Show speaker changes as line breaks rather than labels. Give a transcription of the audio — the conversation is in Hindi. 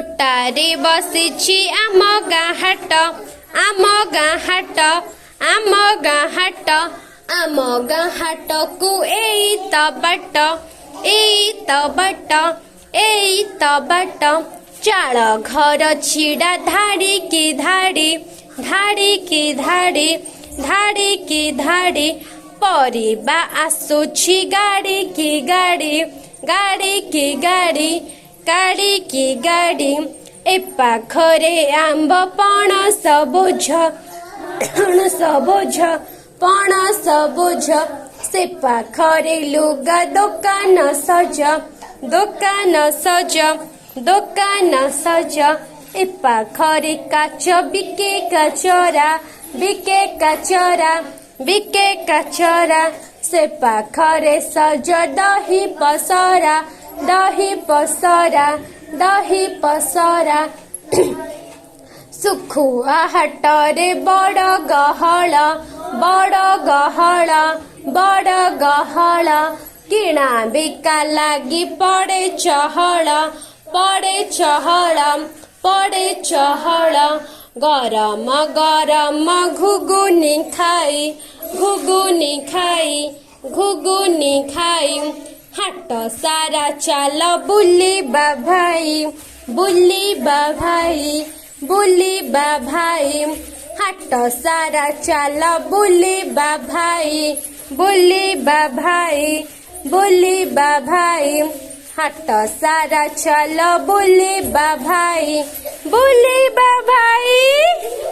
तोटारे बसिछि आम गाँ हाट आम गाँ हाट आम गाँ हाट आम गाँ हाट को एई त बाट एई त बाट एई त बाट चाल घर छिड़ा धाड़ी की धाड़ी धाड़ी की धाड़ी धाड़ी की धाड़ी परिबा आसुछि गाड़ी की गाड़ी गाड़ी की गाड़ी गाड़ी की गाड़ी ए पाखरे आंब पणस बोझ पणस बोझ पणस बोझ से पाखरे लुगा दोकान सज दोकान सज दोकान सज ए पाखरे काच बिके कचरा बिके कचरा बिके कचरा से पाखरे सज दही पसरा दही पसरा दही पसरा सुखुआ हाटरे बड़ गहळ बड़ गहळ किणा बिका लागी पड़े चहल पड़े चहल पड़े चहल गरम गरम घुगुनी खाई घुगुनी खाई घुगुनी खाई हाट सारा चाल बुलिबा भाई बुलिबा भाई बुलिबा भाई हाट सारा चाल बुलिबा भाई बुलिबा भाई बुलिबा भाई हाट सारा चाल बुलिबा भाई बुलिबा भाई।